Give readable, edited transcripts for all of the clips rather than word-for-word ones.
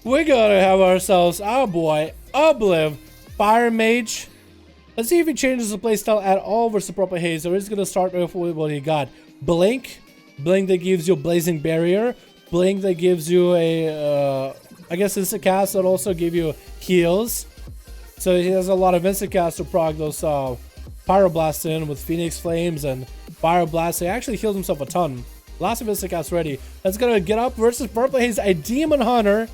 We gotta have ourselves our boy Obliv Fire Mage. Let's see if he changes the playstyle at all versus Proper Haze. So we're just gonna start with what he got. Blink that gives you a Blazing Barrier. Blink that gives you a I guess instant cast that also give you heals. So he has a lot of instant cast to proc those Pyroblast in with Phoenix Flames and Fire Blast. He actually healed himself a ton. Lots of instant cast ready. That's gonna get up versus Purple Haze, a Demon Hunter.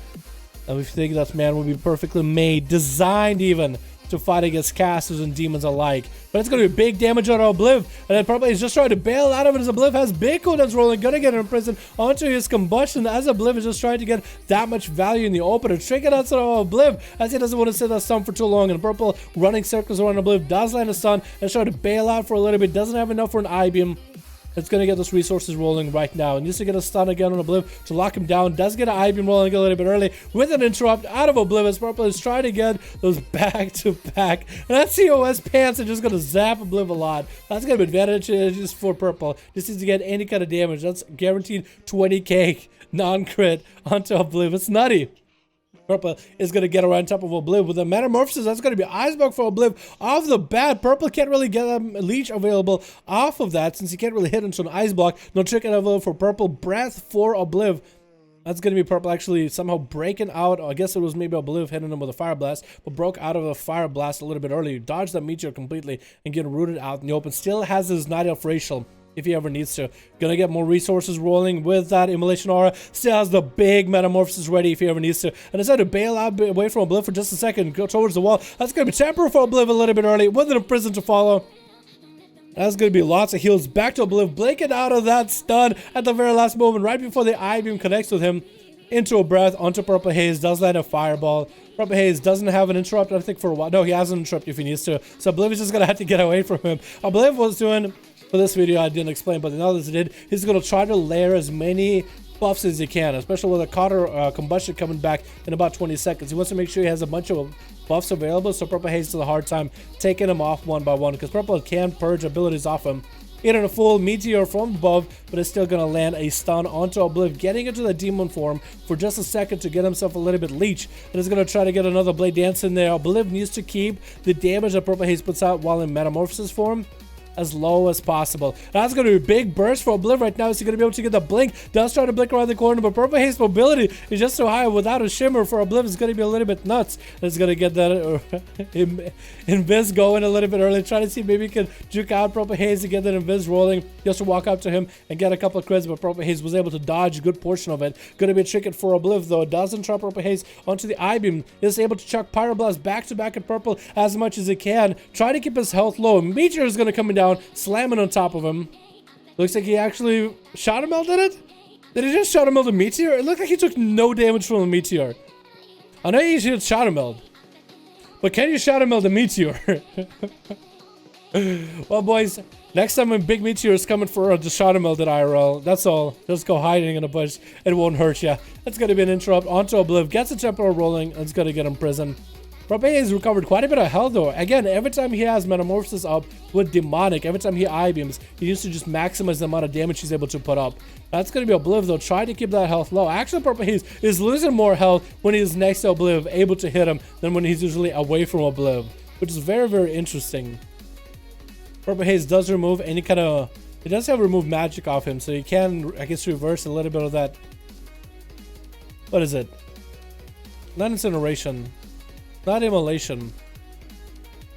And we think that man will be perfectly made, designed even, to fight against casters and demons alike. But it's going to be big damage on Obliv. And then probably he's just trying to bail out of it as Obliv has big cooldowns rolling. Gonna get him in prison onto his combustion as Obliv is just trying to get that much value in the opener. Tricking out of Obliv as he doesn't want to sit that stun for too long. And Purple running circles around Obliv does land a stun and trying to bail out for a little bit. Doesn't have enough for an I-beam. It's going to get those resources rolling right now. And needs to get a stun again on Obliv to lock him down. Does get an I-beam rolling a little bit early with an interrupt out of Obliv as Purple is trying to get those back-to-back. And that COS pants are just going to zap Obliv a lot. That's going to be advantageous for Purple. Just needs to get any kind of damage. That's guaranteed 20k non-crit onto Obliv. It's nutty. Purple is going to get around top of Obliv with a Metamorphosis. That's going to be Icebug for Obliv off the bat. Purple can't really get a leech available off of that since he can't really hit into an Ice Block. No trick available for Purple. Breath for Obliv. That's going to be Purple actually somehow breaking out. I guess it was maybe Obliv hitting him with a Fire Blast, but broke out of a Fire Blast a little bit early. Dodged that Meteor completely and getting rooted out in the open. Still has his Night Elf Racial if he ever needs to. Gonna get more resources rolling with that Immolation Aura. Still has the big Metamorphosis ready if he ever needs to. And decided to bail out away from Obliv for just a second. Go towards the wall. That's gonna be temporary for Obliv a little bit early. With a prison to follow. That's gonna be lots of heals back to Obliv. Blinking out of that stun at the very last moment. Right before the I-beam connects with him. Into a breath onto Purple Haze. Does land a Fireball. Purple Haze doesn't have an interrupt, I think, for a while. No, he has an interrupt if he needs to. So Obliv is just gonna have to get away from him. Obliv was doing... For this video, I didn't explain, but in others I did. He's going to try to layer as many buffs as he can, especially with a Cotter Combustion coming back in about 20 seconds. He wants to make sure he has a bunch of buffs available, so Purple Haze has a hard time taking him off one by one, because Purple can purge abilities off him. Hitting a full Meteor from above, but it's still going to land a stun onto Obliv, getting into the demon form for just a second to get himself a little bit leech, and is going to try to get another Blade Dance in there. Obliv needs to keep the damage that Purple Haze puts out while in Metamorphosis form as low as possible. That's going to be a big burst for Obliv right now. Is he going to be able to get the blink? Does try to blink around the corner, but Purple Haze mobility is just so high. Without a shimmer for Obliv, it's going to be a little bit nuts. It's going to get that Invis going a little bit early. Trying to see maybe he can juke out Purple Haze to get that Invis rolling. Just to walk up to him and get a couple of crits, but Purple Haze was able to dodge a good portion of it. Going to be a tricky for Obliv though. Doesn't trap Purple Haze onto the I-beam. Is able to chuck Pyroblast back to back at Purple as much as he can. Try to keep his health low. Meteor is going to come down, slamming on top of him. Looks like he actually Shadow Melted it? Did he just Shadow Meld a Meteor? It looked like he took no damage from a Meteor. I know you should Shadow Meld, but can you Shadow Meld a Meteor? Well, boys, next time when big Meteor is coming for the Shadow Melded IRL, that's all. Just go hiding in a bush. It won't hurt you. That's going to be an interrupt onto Obliv. Gets a temporal rolling, and it's going to get him prison. Purple Haze has recovered quite a bit of health though. Again, every time he has Metamorphosis up with Demonic, every time he I-beams, he needs to just maximize the amount of damage he's able to put up. That's going to be Obliv though. Try to keep that health low. Actually, Purple Haze is losing more health when he's next to Obliv, able to hit him, than when he's usually away from Obliv, which is very, very interesting. Purple Haze does remove any kind of... It does have remove magic off him, so you can, I guess, reverse a little bit of that. What is it? Not Incineration. Not Immolation.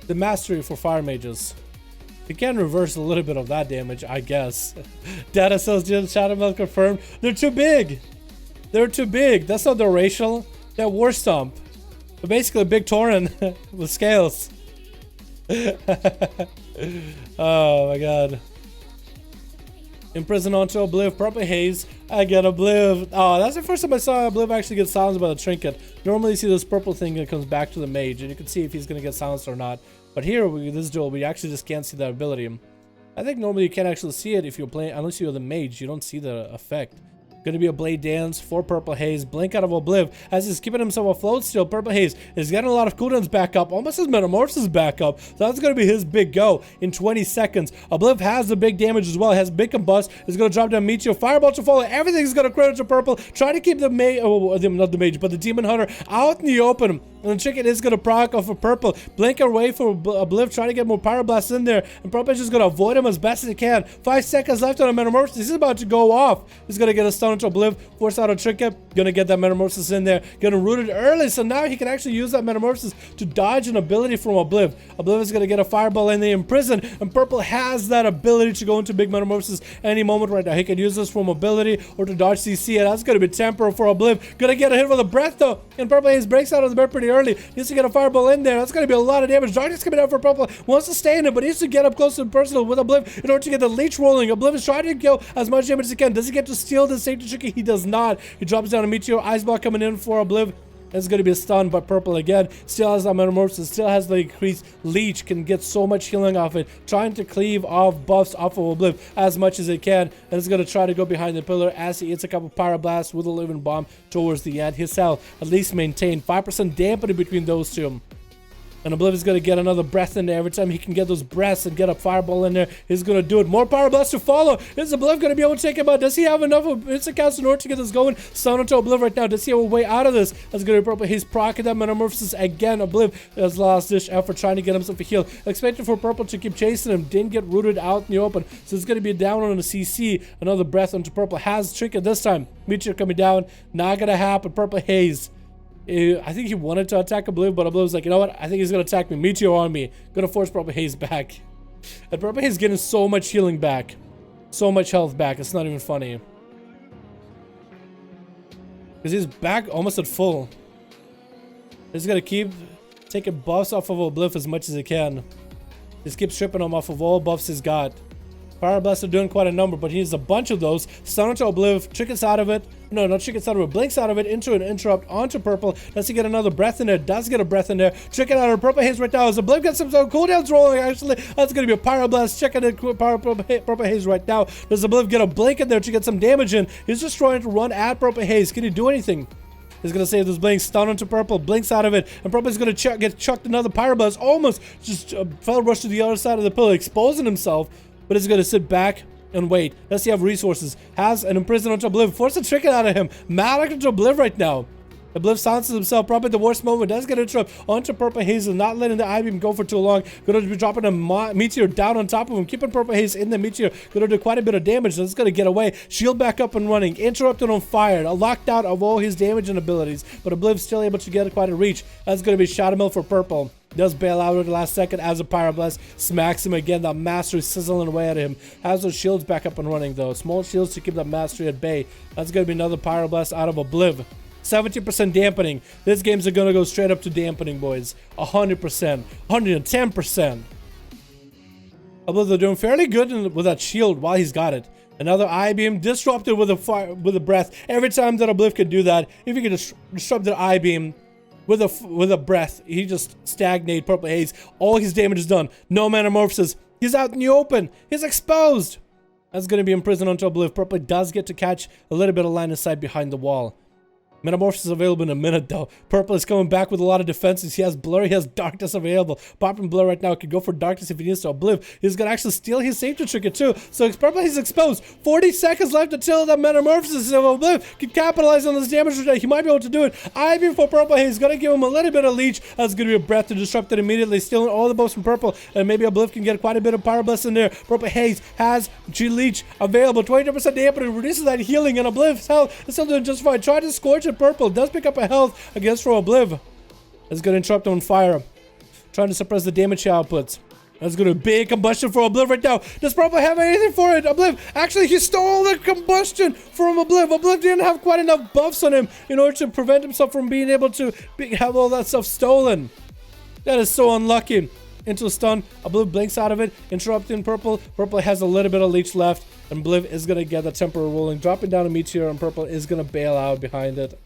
The Mastery for Fire Mages. You can reverse a little bit of that damage, I guess. Data cells just Shadow Meld confirmed. They're too big. They're too big. That's not the racial. They're War Stomp. They're basically a big Tauren with scales. Oh my god. Imprison onto Obliv. Purple Haze. I get Obliv. Oh, that's the first time I saw Obliv actually get silenced by the trinket. Normally you see this purple thing that comes back to the mage, and you can see if he's going to get silenced or not. But here, with this duel, we actually just can't see that ability. I think normally you can't actually see it if you're playing, unless you're the mage. You don't see the effect. Gonna be a blade dance for Purple Haze. Blink out of Obliv as he's keeping himself afloat still. Purple Haze is getting a lot of cooldowns back up, almost his metamorphosis back up. So that's gonna be his big go in 20 seconds. Obliv has the big damage as well. He has big combust. Is gonna drop down Meteor. Fireball to follow. Everything's gonna credit to Purple. Trying to keep the mage, not the mage, but the Demon Hunter out in the open. And the chicken is gonna proc off of Purple. Blink away for Obliv, trying to get more Pyroblast in there. And Purple is just gonna avoid him as best as he can. 5 seconds left on a metamorphosis. He's about to go off. He's gonna get a stun into Obliv. Force out a trinket. Gonna get that metamorphosis in there. Gonna root it early, so now he can actually use that metamorphosis to dodge an ability from Obliv. Obliv is gonna get a fireball in the imprison, and Purple has that ability to go into big metamorphosis any moment right now. He can use this from ability or to dodge CC, and that's gonna be temporal for Obliv. Gonna get a hit with a breath though, and Purple Haze breaks out of the bed pretty early. Needs to get a fireball in there. That's gonna be a lot of damage. Darkness coming out for Purple. Wants to stay in it, but needs to get up close and personal with Obliv in order to get the leech rolling. Obliv is trying to kill as much damage as he can. Does he get to steal the safety tricky? He does not. He drops down a Meteor. Ice Block coming in for Obliv. It's going to be a stun, but Purple again still has that metamorphosis, still has the increased leech, can get so much healing off it, trying to cleave off buffs off of Obliv as much as it can, and it's going to try to go behind the pillar as he hits a couple Pyroblasts with a living bomb towards the end. His health at least maintained, 5% dampening between those two. And Obliv is going to get another breath in there. Every time he can get those breaths and get a fireball in there, he's going to do it. More Pyroblast to follow. Is Obliv going to be able to take him out? Does he have enough of instant cast in order to get this going? Stun onto Obliv right now. Does he have a way out of this? That's going to be Purple. He's proccing that metamorphosis again. Obliv has lost this effort trying to get himself a heal. Expected for Purple to keep chasing him. Didn't get rooted out in the open. So it's going to be down on the CC. Another breath onto Purple. Has Trinket this time. Meteor coming down. Not going to happen. Purple Haze. I think he wanted to attack Obliv, but Obliv was like, you know what? I think he's going to attack me. Meteor on me. Going to force Purple Haze back. And Purple Haze getting so much healing back. So much health back. It's not even funny. Because he's back almost at full. He's going to keep taking buffs off of Obliv as much as he can. Just keep stripping him off of all buffs he's got. Pyroblast are doing quite a number, but he needs a bunch of those. Stun onto Obliv, Trinkets out of it. No, not Trinkets out of it. Blinks out of it into an interrupt onto Purple. Does he get another breath in there? Does get a breath in there. Trinket out of Purple Haze right now as Obliv gets some cooldowns rolling, actually. That's going to be a Pyroblast. Checking in Purple Haze right now. Does Obliv get a blink in there to get some damage in? He's just trying to run at Purple Haze. Can he do anything? He's going to save this blink, stun onto Purple, blinks out of it, and Purple's going to get chucked another Pyroblast. Almost just fell rush to the other side of the pillar, exposing himself. But he's going to sit back and wait. Does he have resources? Has an imprison onto Obliv. Force a Trinket out of him. Mad into Obliv right now. Obliv silences himself probably at the worst moment. Does get interrupt onto Purple Haze, not letting the I-beam go for too long. Going to be dropping a Meteor down on top of him. Keeping Purple Haze in the Meteor. Going to do quite a bit of damage. So it's going to get away. Shield back up and running. Interrupted on fire. Locked out of all his damage and abilities. But Obliv still able to get quite a reach. That's going to be Shadow Mill for Purple. Does bail out at the last second as a Pyroblast smacks him again. That mastery sizzling away at him. Has those shields back up and running though. Small shields to keep that mastery at bay. That's going to be another Pyroblast out of Obliv. 70% dampening. This game's going to go straight up to dampening, boys. 100%. 110%. Obliv, they're doing fairly good with that shield while he's got it. Another I-beam disrupted with a breath. Every time that Obliv can do that, if he can disrupt that I-beam with a breath, he just stagnate Purple Haze. All his damage is done. No metamorphosis. He's out in the open. He's exposed. That's going to be imprisoned onto Obliv. Purple does get to catch a little bit of line of sight behind the wall. Metamorphosis available in a minute though. Purple is coming back with a lot of defenses. He has Blur, he has Darkness available. Popping Blur right now, could go for Darkness if he needs to. Obliv, he's gonna actually steal his safety trinket too. So Purple, he's exposed. 40 seconds left until that Metamorphosis. If Obliv can capitalize on this damage today, he might be able to do it. Ivy for Purple, he's gonna give him a little bit of leech. That's gonna be a breath to disrupt it immediately, stealing all the buffs from Purple. And maybe Obliv can get quite a bit of Pyroblast in there. Purple Haze has G-Leech available. 22% dampening, reduces that healing, and Obliv's health is still doing just fine. Try to scorch at Purple. Does pick up a health against for Obliv. That's going to interrupt on fire. Trying to suppress the damage he outputs. That's going to be big combustion for Obliv right now. Does Purple have anything for it? Obliv, actually, he stole the combustion from Obliv. Obliv didn't have quite enough buffs on him in order to prevent himself from being able to have all that stuff stolen. That is so unlucky. Into a stun. Obliv blinks out of it, interrupting Purple. Purple has a little bit of leech left, and Obliv is going to get the temporary rolling, dropping down a Meteor, and Purple is going to bail out behind it.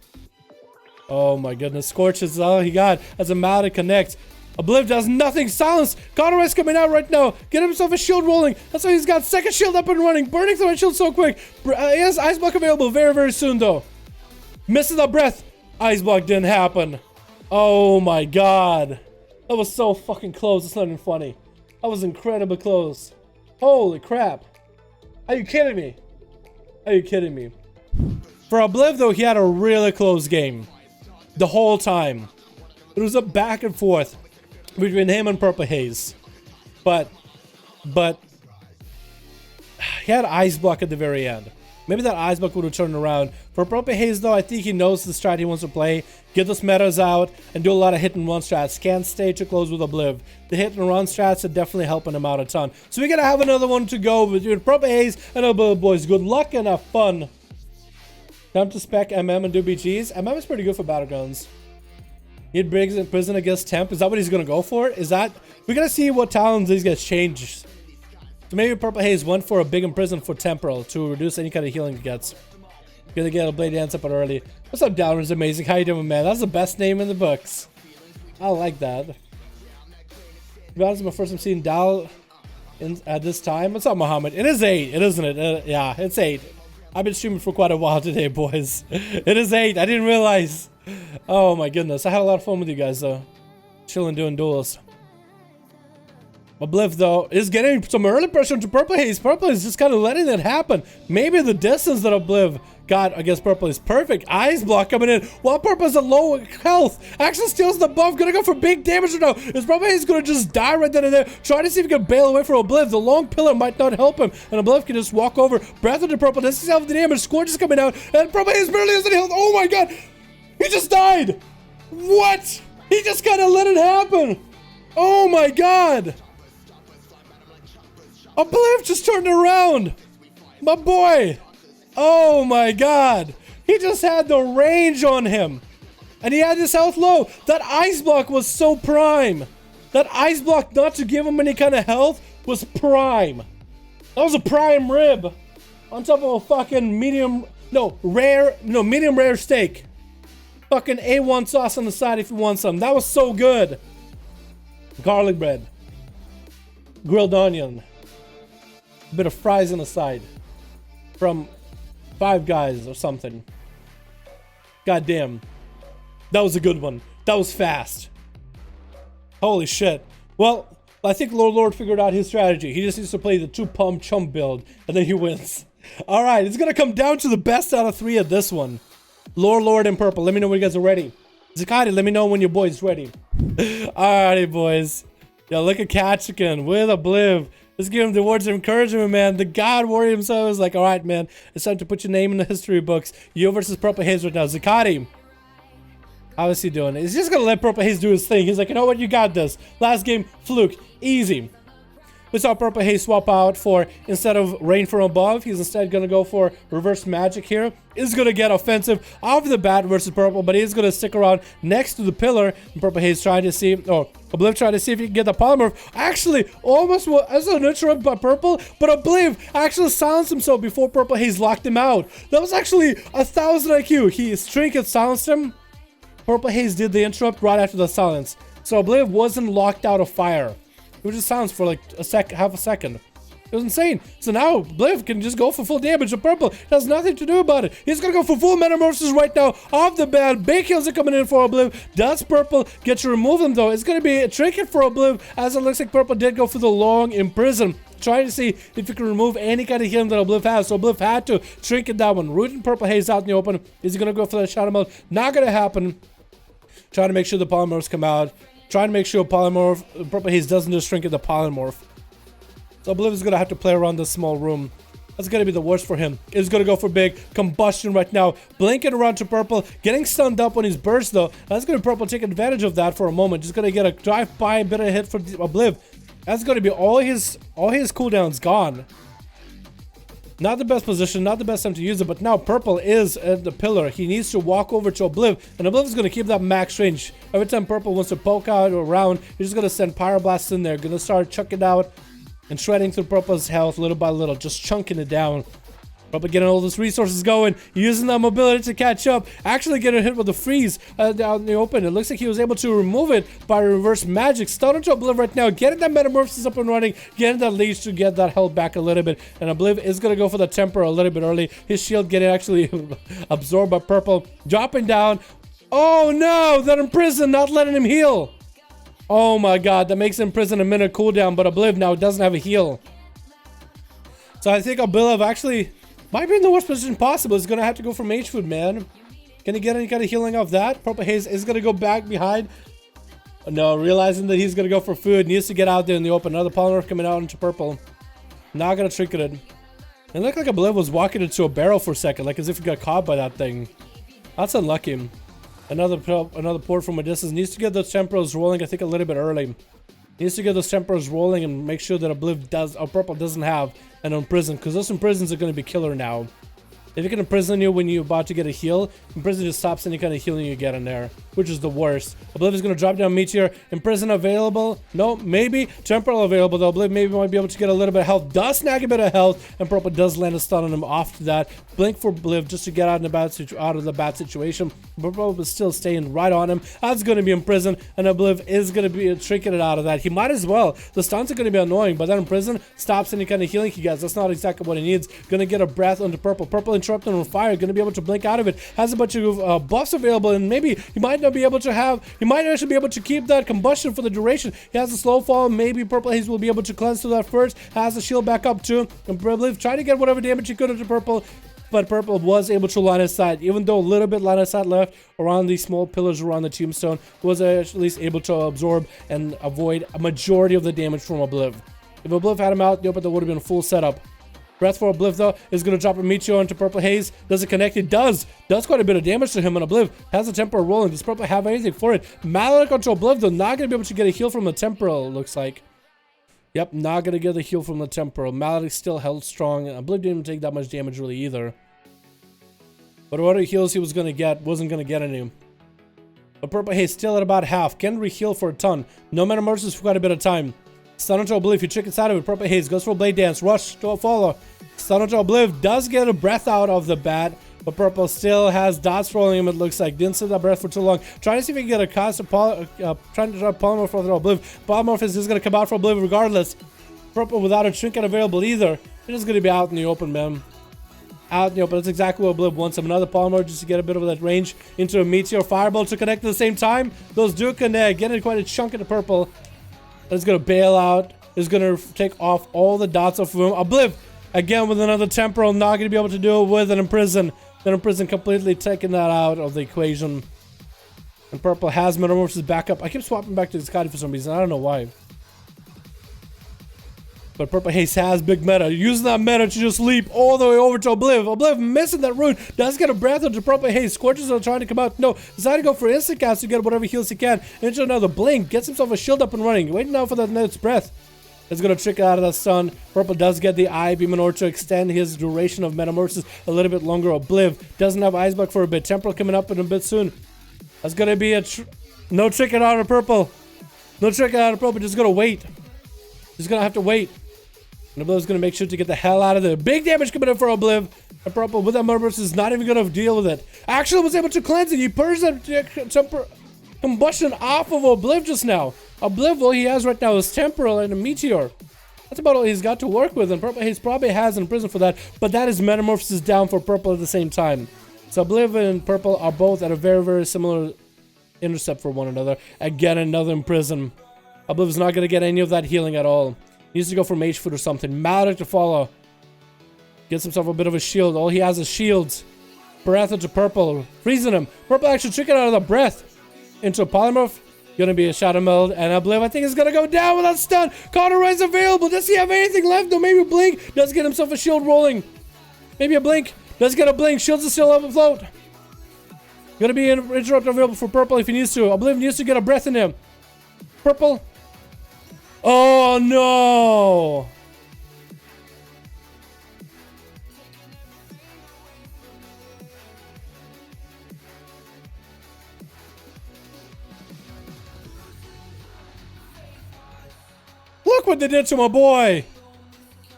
Oh my goodness, Scorch is all he got as a Mad connects. Obliv does nothing. Silence. Conroy's coming out right now. Get himself a shield rolling. That's why he's got second shield up and running. Burning through my shield so quick. He has Ice Block available very, very soon, though. Misses the breath. Ice Block didn't happen. Oh, my God. That was so fucking close. It's not even funny. That was incredibly close. Holy crap. Are you kidding me? Are you kidding me? For Obliv, though, he had a really close game. The whole time. It was a back and forth between him and Purple Haze. But he had Ice Block at the very end. Maybe that Ice Block would have turned around. For Purple Haze, though, I think he knows the strat he wants to play. Get those metas out and do a lot of hit and run strats. Can't stay too close with Obliv. The hit and run strats are definitely helping him out a ton. So we're gonna have another one to go between Purple Haze and Obliv, boys. Good luck and have fun. Time to spec MM and do BGs. MM is pretty good for Battlegrounds. He brings in prison against temp. Is that what he's gonna go for? Is that we're gonna see what talents these guys change. So maybe Purple Haze went for a big imprison for temporal to reduce any kind of healing he gets. Gonna get a blade dance up early. What's up, Dalaran? Is amazing. How you doing, man? That's the best name in the books. I like that. To be honest, my first time seeing Dal at this time. What's up, Muhammad? It is 8, isn't it? Yeah, it's 8. I've been streaming for quite a while today, boys. It is 8. I didn't realize. Oh my goodness. I had a lot of fun with you guys, though. Chilling doing duels. Obliv, though, is getting some early pressure into Purple Haze. Purple is just kind of letting that happen. Maybe the distance that Obliv got against Purple is perfect. Ice Block coming in while Purple is at low health. Actually steals the buff. Gonna go for big damage right now. Is Purple Haze gonna just die right then and there? Trying to see if he can bail away from Obliv. The long pillar might not help him. And Obliv can just walk over. Breath into Purple. Does himself the damage. Scorch is coming out. And Purple Haze barely has any health. Oh my god. He just died. What? He just kind of let it happen. Oh my god. Obliv just turned around. My boy. Oh my god. He just had the range on him. And he had his health low. That Ice Block was so prime. That Ice Block not to give him any kind of health was prime. That was a prime rib. On top of a fucking medium rare steak. Fucking A1 sauce on the side if you want some. That was so good. Garlic bread. Grilled onion. A bit of fries on the side from Five Guys or something. God damn. That was a good one. That was fast. Holy shit. Well, I think Lord figured out his strategy. He just needs to play the 2-pump chump build and then he wins. Alright, it's gonna come down to the best out of 3 at this one. Lord and Purple. Let me know when you guys are ready. Zakati, let me know when your boy's ready. Alrighty, boys. Yo, look at Kachikin with Obliv. Let's give him the words of encouragement, man. The God Warrior himself is like, all right, man. It's time to put your name in the history books. You versus Purple Haze right now. Zakati. How is he doing? He's just going to let Purple Haze do his thing. He's like, you know what? You got this. Last game, fluke. Easy. We saw Purple Haze swap out for, instead of Rain from Above, he's instead going to go for Reverse Magic here. He's going to get offensive off the bat versus Purple, but he's going to stick around next to the pillar. And Purple Haze trying to see, Obliv trying to see if he can get the polymorph. Actually, almost as an interrupt by Purple, but Obliv actually silenced himself before Purple Haze locked him out. That was actually 1000 IQ. His trinket silenced him. Purple Haze did the interrupt right after the silence. So Obliv wasn't locked out of fire. It was just silence for like half a second. It was insane. So now Obliv can just go for full damage. The Purple has nothing to do about it. He's gonna go for full metamorphosis right now off the bat. Big kills are coming in for Obliv. Does Purple get to remove them though? It's gonna be a trinket for Obliv, as it looks like Purple did go for the long imprison. Trying to see if you can remove any kind of healing that Obliv has. So Obliv had to trinket that one. Rooting Purple Haze out in the open. Is he gonna go for that shadow mode? Not gonna happen. Trying to make sure the polymorphs come out. Trying to make sure Purple Haze doesn't just shrink in the polymorph. So Obliv is going to have to play around this small room. That's going to be the worst for him. He's going to go for big combustion right now. Blinking around to Purple. Getting stunned up when he's burst though. That's going to Purple take advantage of that for a moment. Just going to get a drive-by bit of hit for Obliv. That's going to be all his cooldowns gone. Not the best position, not the best time to use it, but now Purple is at the pillar. He needs to walk over to Obliv, and Obliv is going to keep that max range. Every time Purple wants to poke out or around, he's just going to send Pyroblasts in there. Going to start chucking out and shredding through Purple's health little by little, just chunking it down. Probably getting all those resources going, using that mobility to catch up, actually getting hit with the freeze out in the open. It looks like he was able to remove it by reverse magic. Stunning to Obliv right now, getting that metamorphosis up and running, getting that leash to get that health back a little bit. And Obliv is going to go for the temper a little bit early. His shield getting actually absorbed by purple, dropping down. Oh no, that Imprison not letting him heal. Oh my god, that makes Imprison a minute cooldown, but Obliv now doesn't have a heal. So I think Obliv actually might be in the worst position possible. He's gonna have to go for mage food, man. Can he get any kind of healing off that? Purple Haze is gonna go back behind. No, realizing that he's gonna go for food. Needs to get out there in the open. Another polymorph coming out into purple. Not gonna trinket it. It looked like Obliv was walking into a barrel for a second, like as if he got caught by that thing. That's unlucky. Another port from a distance. Needs to get those temporals rolling, I think, a little bit early. Needs to get those temporals rolling and make sure that Obliv does, or purple doesn't have an imprison, because those imprisons are going to be killer now. If it can imprison you when you're about to get a heal, imprison just stops any kind of healing you get in there, which is the worst. Obliv is going to drop down Meteor. Imprison available? No, maybe. Temporal available, though. Obliv maybe might be able to get a little bit of health. Does snag a bit of health, and purple does land a stun on him off to that. Blink for Obliv just to get out of the bad situation. Purple is still staying right on him. That's going to be Imprison, and Obliv is going to be tricking it out of that. He might as well. The stuns are going to be annoying, but then Imprison stops any kind of healing he gets. That's not exactly what he needs. Going to get a breath onto purple. Purple interrupting on fire, going to be able to blink out of it. Has a bunch of buffs available, and maybe he might not be able to have, he might actually be able to keep that combustion for the duration. He has a slow fall. Maybe Purple Haze will be able to cleanse to that first. Has the shield back up too, and Obliv trying to get whatever damage he could into purple, but purple was able to line of sight, even though a little bit line of sight left around these small pillars around the tombstone. Was at least able to absorb and avoid a majority of the damage from Obliv. If Obliv had him out, that would have been a full setup. Breath for Obliv, though, is going to drop a Meteor into Purple Haze. Does it connect? It does. Does quite a bit of damage to him, and Obliv has the temporal rolling. Does Purple have anything for it? Maledict onto Obliv, though, not going to be able to get a heal from the temporal, it looks like. Yep, not going to get a heal from the temporal. Maledict still held strong, and Obliv didn't take that much damage really either. But whatever heals he was going to get, wasn't going to get any. But Purple Haze still at about half. Can re-heal for a ton. No metamorphosis for quite a bit of time. Stun onto Obliv, you trick inside of it. Purple Haze goes for a blade dance. Rush to a follow. Stun onto Obliv, does get a breath out of the bat, but purple still has dots rolling him, it looks like. Didn't sit that breath for too long. Trying to see if he can get a constant trying to drop polymorph for Obliv. Polymorph is going to come out for Obliv regardless. Purple without a trinket available either. It is going to be out in the open, man. Out in the open. That's exactly what Obliv wants. Another polymorph just to get a bit of that range into a Meteor Fireball to connect at the same time. Those do connect, getting quite a chunk into purple. It's going to bail out. It's going to take off all the dots off of him. Obliv, again with another temporal, not going to be able to do it with an Imprison. Then Imprison completely taking that out of the equation. And purple has metamorphosis back up. I keep swapping back to the Scotty for some reason. I don't know why. But Purple Haze has big meta. Using that meta to just leap all the way over to Obliv. Obliv missing that rune. Does get a breath into Purple Haze. Scorches are trying to come out. No, decided to go for instant cast to get whatever heals he can. Into another blink. Gets himself a shield up and running. Waiting now for that next breath. It's going to trick out of that stun. Purple does get the eye beam in order to extend his duration of metamorphosis a little bit longer. Obliv doesn't have Ice Block for a bit. Temporal coming up in a bit soon. That's going to be a no trick it out of purple. No trick it out of purple. Just going to wait. Just going to have to wait. And Obliv's going to make sure to get the hell out of there. Big damage coming in for Obliv. And purple with that metamorphosis is not even going to deal with it. Actually was able to cleanse it. He purged that combustion off of Obliv just now. Obliv, all he has right now is temporal and a Meteor. That's about all he's got to work with, and Purple Haze probably has an Imprison for that, but that is metamorphosis down for purple at the same time. So Obliv and purple are both at a very, very similar intercept for one another. Again, another Imprison. Obliv is not going to get any of that healing at all. He needs to go for Mage Foot or something. Maledict to follow. Gets himself a bit of a shield. All he has is shields. Breath into purple. Freezing him. Purple actually tricking out of the breath into a polymorph. Gonna be a shadow meld, and Obliv I think is gonna go down with that stun. Cauterize available. Does he have anything left? No, maybe a blink. Does get himself a shield rolling. Maybe a blink. Does get a blink. Shields are still up afloat. Gonna be an interrupt available for purple if he needs to. Obliv needs to get a breath in him. Purple. Oh no. Look what they did to my boy!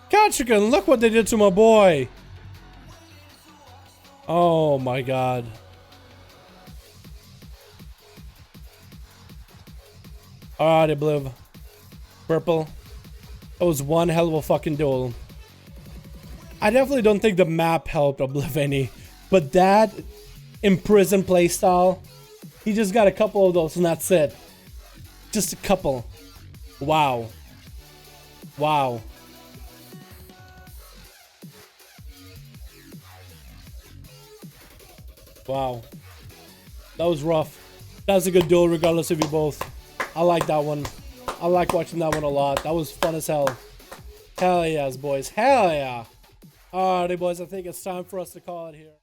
Catchican, look what they did to my boy! Oh my god. Alright, Obliv. Purple. That was one hell of a fucking duel. I definitely don't think the map helped Obliv any, but that imprisoned playstyle, he just got a couple of those and that's it. Just a couple. Wow. Wow. Wow. That was rough. That was a good duel regardless of you both. I like that one. I like watching that one a lot. That was fun as hell. Hell yes, boys. Hell yeah. Alrighty, boys. I think it's time for us to call it here.